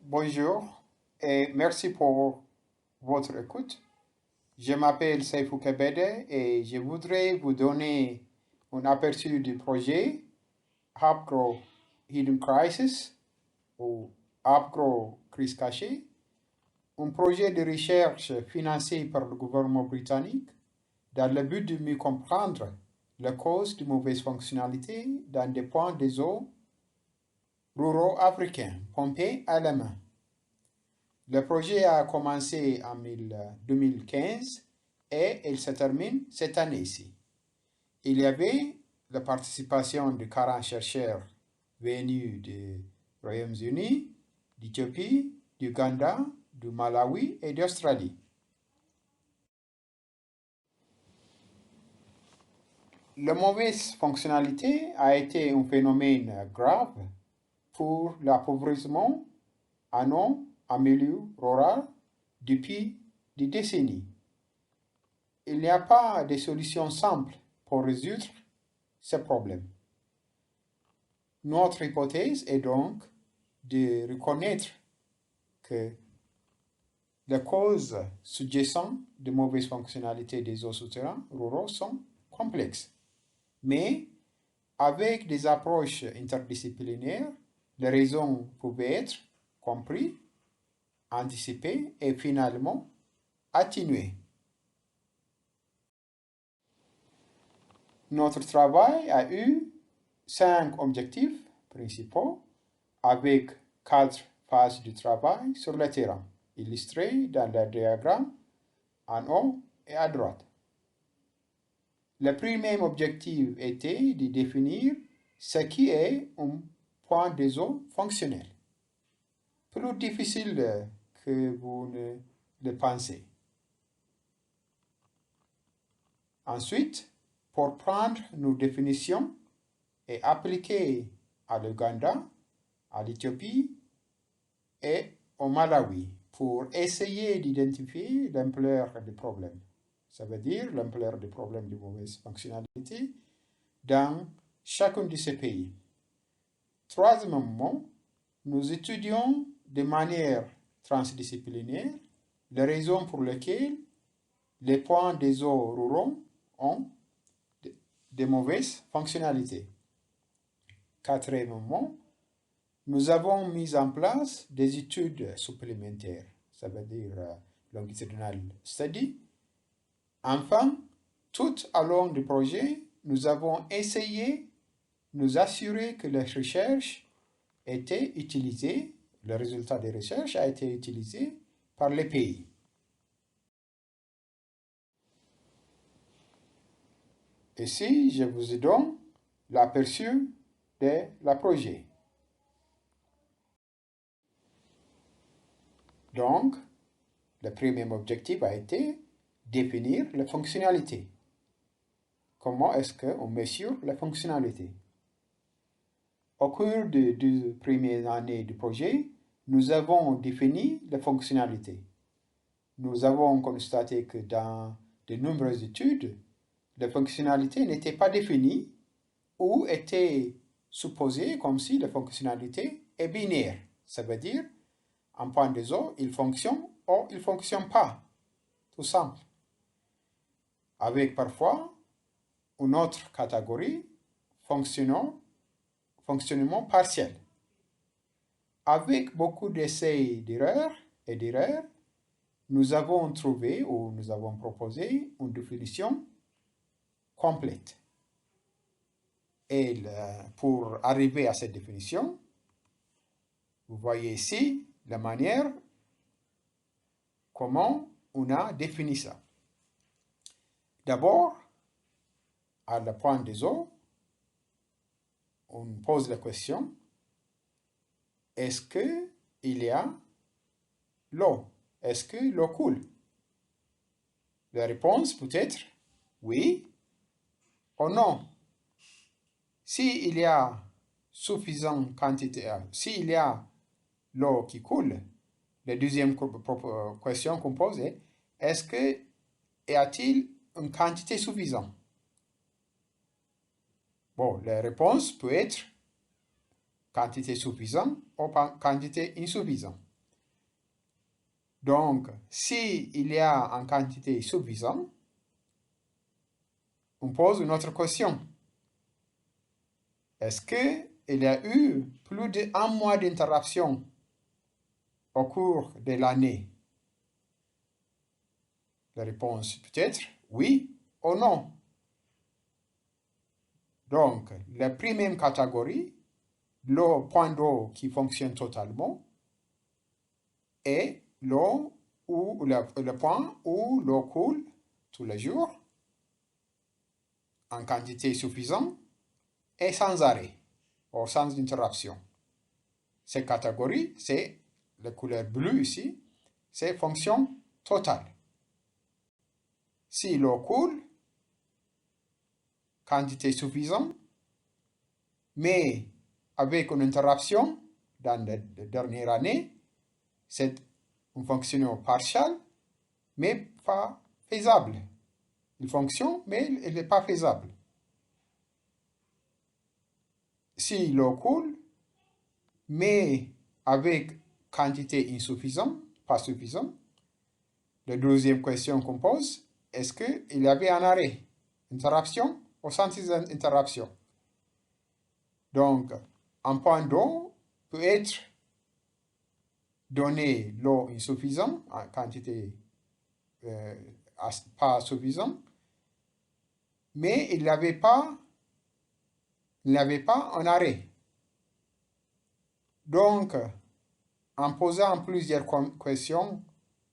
Bonjour et merci pour votre écoute. Je m'appelle Seifou Kebede et je voudrais vous donner un aperçu du projet AppGrow Hidden Crisis ou AppGrow Crise Cachée, un projet de recherche financé par le gouvernement britannique dans le but de mieux comprendre les causes de mauvaises fonctionnalités dans des points des eaux ruraux africains pompés à la main. Le projet a commencé en 2015 et il se termine cette année-ci. Il y avait la participation de 40 chercheurs venus du Royaume-Uni, d'Éthiopie, d'Ouganda, du Malawi et d'Australie. La mauvaise fonctionnalité a été un phénomène grave pour l'appauvrissement en milieu rural depuis des décennies. Il n'y a pas de solution simple pour résoudre ce problème. Notre hypothèse est donc de reconnaître que les causes sous-jacentes de mauvaise fonctionnalité des eaux souterraines ruraux sont complexes. Mais avec des approches interdisciplinaires, les raisons pouvaient être comprises, anticipées et finalement atténuées. Notre travail a eu 5 objectifs principaux avec 4 phases de travail sur le terrain, illustrées dans le diagramme en haut et à droite. Le premier objectif était de définir ce qui est un point des eaux fonctionnel. Plus difficile que vous ne le pensez. Ensuite, pour prendre nos définitions et appliquer à l'Ouganda, à l'Éthiopie et au Malawi pour essayer d'identifier l'ampleur du problème. Ça veut dire l'ampleur du problème de mauvaise fonctionnalité dans chacun de ces pays. Troisièmement, nous étudions de manière transdisciplinaire les raisons pour lesquelles les points des eaux ruraux ont de mauvaises fonctionnalités. Quatrièmement, nous avons mis en place des études supplémentaires, ça veut dire longitudinal study. Enfin, tout au long du projet, nous avons essayé de nous assurer que les recherches étaient utilisées, le résultat des recherches a été utilisé par les pays. Ici, je vous donne l'aperçu de la projet. Donc, le premier objectif a été définir la fonctionnalité. Comment est-ce qu'on mesure la fonctionnalité? Au cours des 2 premières années du projet, nous avons défini la fonctionnalité. Nous avons constaté que dans de nombreuses études, la fonctionnalité n'était pas définie ou était supposée comme si la fonctionnalité est binaire. Ça veut dire, un point des eaux, il fonctionne ou il ne fonctionne pas. Tout simple. Avec parfois une autre catégorie, fonctionnement partiel. Avec beaucoup d'essais d'erreurs et d'erreurs, nous avons trouvé ou nous avons proposé une définition complète. Et pour arriver à cette définition, vous voyez ici la manière comment on a défini ça. D'abord, à la pointe des eaux, on pose la question, est-ce qu'il y a l'eau? Est-ce que l'eau coule? La réponse peut être oui ou non. S'il y a suffisante quantité, s'il y a l'eau qui coule, la deuxième question qu'on pose est, est-ce que y a-t-il une quantité suffisante? Bon, la réponse peut être quantité suffisante ou quantité insuffisante. Donc, s'il y a en quantité suffisante, on pose une autre question. Est-ce qu'il y a eu plus d'1 mois d'interruption au cours de l'année? La réponse peut être oui ou non. Donc, la première catégorie, le point d'eau qui fonctionne totalement, est l'eau ou le point où l'eau coule tous les jours en quantité suffisante et sans arrêt ou sans interruption. Cette catégorie, c'est la couleur bleue ici, c'est fonction totale. Si l'eau coule, quantité suffisante, mais avec une interruption dans la dernière année, c'est une fonction partielle, mais pas faisable. Il fonctionne, mais elle n'est pas faisable. Si l'eau coule, mais avec quantité insuffisante, pas suffisante, la deuxième question qu'on pose, est-ce qu'il y avait un arrêt, interruption ou sans interruption? Donc, un point d'eau peut être donné l'eau insuffisante, en quantité pas suffisante, mais il n'avait pas un arrêt. Donc, en posant plusieurs questions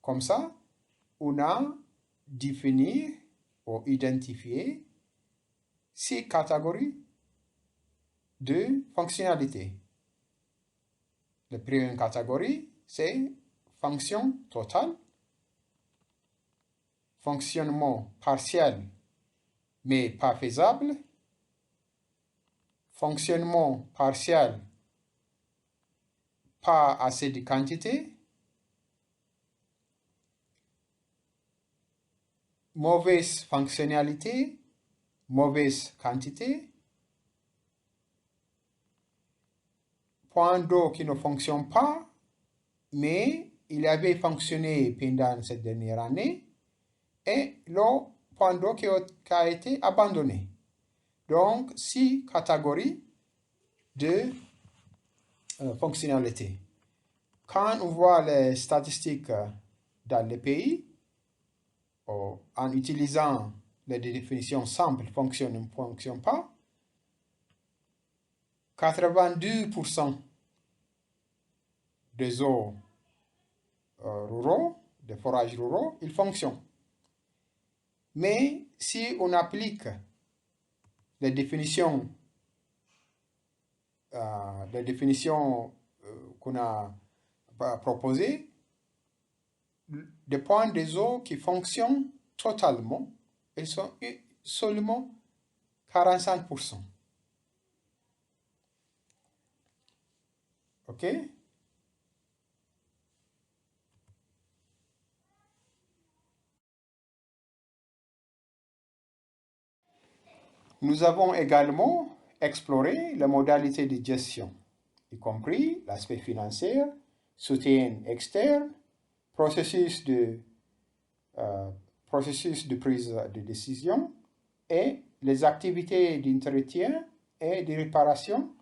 comme ça, on a défini ou identifié 6 catégories de fonctionnalités. La première catégorie, c'est fonction totale, fonctionnement partiel mais pas faisable, fonctionnement partiel, pas assez de quantité, mauvaise fonctionnalité, mauvaise quantité, point d'eau qui ne fonctionne pas, mais il avait fonctionné pendant cette dernière année, et le point d'eau qui a été abandonné. Donc, 6 catégories de fonctionnalités. Quand on voit les statistiques dans les pays, en utilisant les définitions simples, fonctionne ou ne fonctionne pas, 82% des eaux ruraux, des forages ruraux, ils fonctionnent. Mais si on applique les définitions qu'on a proposées, des points des eaux qui fonctionnent totalement, ils sont seulement 45%. OK? Nous avons également exploré les modalités de gestion, y compris l'aspect financier, soutien externe, processus de prise de décision et les activités d'entretien et de réparation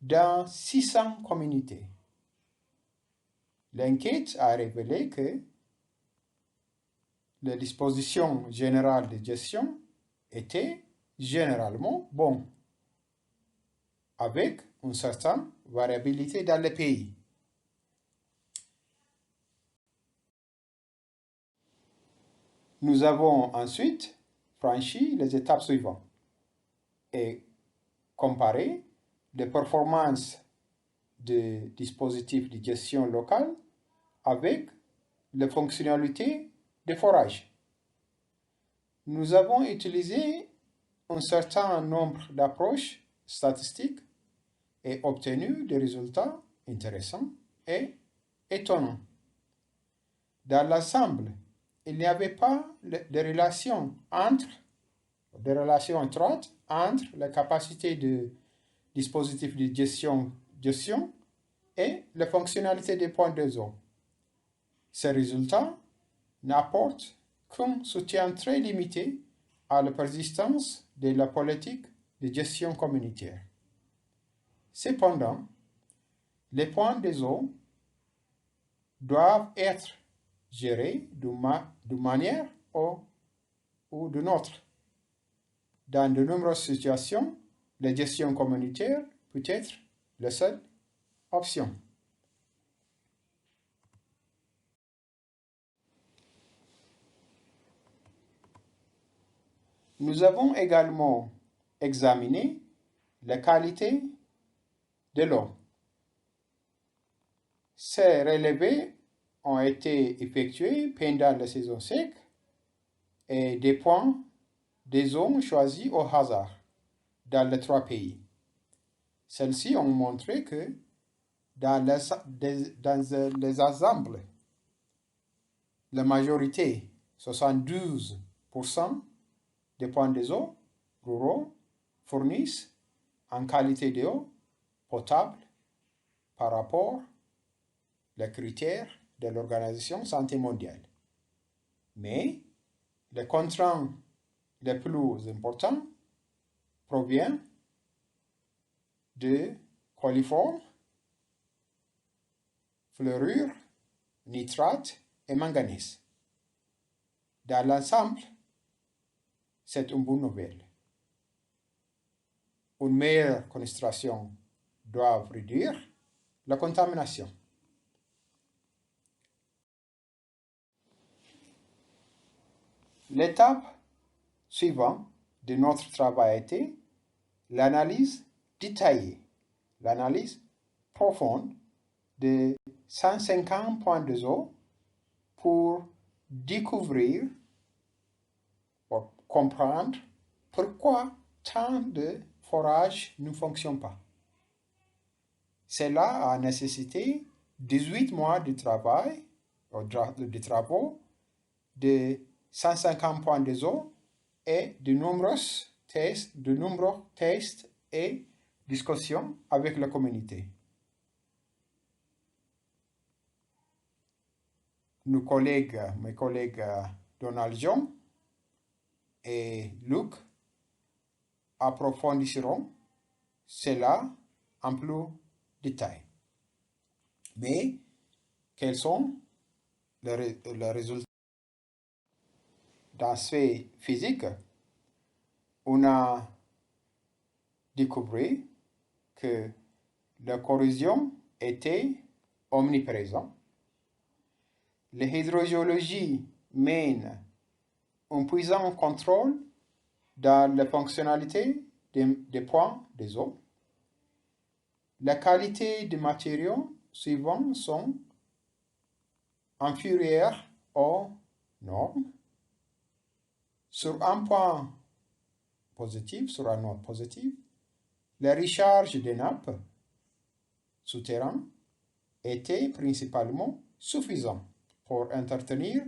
dans 600 communautés. L'enquête a révélé que les dispositions générales de gestion étaient généralement bonnes, avec une certaine variabilité dans les pays. Nous avons ensuite franchi les étapes suivantes et comparé les performances des dispositifs de gestion locale avec les fonctionnalités des forages. Nous avons utilisé un certain nombre d'approches statistiques et obtenu des résultats intéressants et étonnants. Dans l'ensemble, il n'y avait pas de relation étroites entre la capacité de dispositifs de gestion et la fonctionnalité des points de eau. Ces résultats n'apportent qu'un soutien très limité à la persistance de la politique de gestion communautaire. Cependant, les points des eaux doivent être gérés d'une manière ou d'une autre. Dans de nombreuses situations, la gestion communautaire peut être la seule option. Nous avons également examiné la qualité de l'eau. Ces relevés ont été effectués pendant la saison sec et des points des zones choisies au hasard dans les 3 pays. Celles-ci ont montré que dans les ensembles, la majorité, 72% des points des eaux ruraux fournissent en qualité d'eau potable par rapport aux critères de l'Organisation Santé mondiale. Mais les contraintes les plus importantes proviennent de coliformes, fluorure, nitrate et manganèse. Dans l'ensemble, c'est une bonne nouvelle. Une meilleure concentration doit réduire la contamination. L'étape suivante de notre travail a été l'analyse détaillée, l'analyse profonde de 150 points de eau pour découvrir, pour comprendre pourquoi tant de forages ne fonctionnent pas. Cela a nécessité 18 mois de travail, de travaux, de 150 points de eau et de nombreux tests et discussions avec la communauté. Mes collègues Donald John et Luc approfondiront cela en plus détail. Mais quels sont les résultats? Dans ce physique, on a découvert que la corrosion était omniprésente. L'hydrogéologie mène un puissant contrôle dans la fonctionnalité des points des eaux. La qualité des matériaux suivants sont inférieures aux normes. Sur un point positif, sur un note positive, la recharge des nappes souterraines était principalement suffisante pour entretenir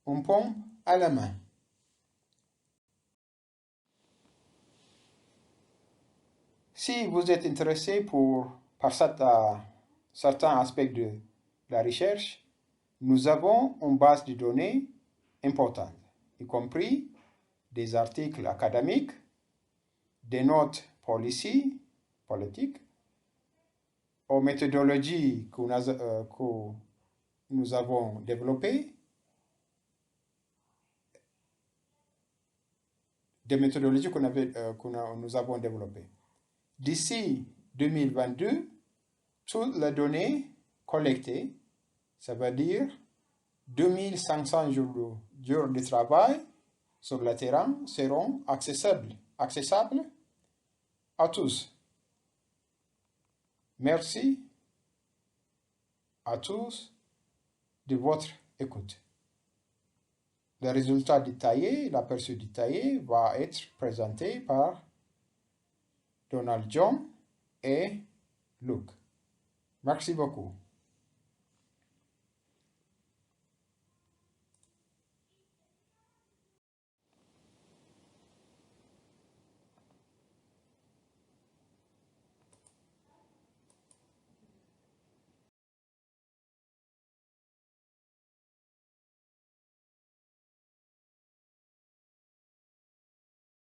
une pompe à la main. Si vous êtes intéressé par certains aspects de la recherche, nous avons une base de données importante, y compris des articles académiques, des notes politiques, aux méthodologies que nous avons développées, des méthodologies que nous avons développées. D'ici 2022, toutes les données collectées, ça veut dire 2500 jours de travail sur le terrain, seront accessibles à tous. Merci à tous de votre écoute. Le résultat détaillé, l'aperçu détaillé va être présenté par Donald John et Luc. Merci beaucoup.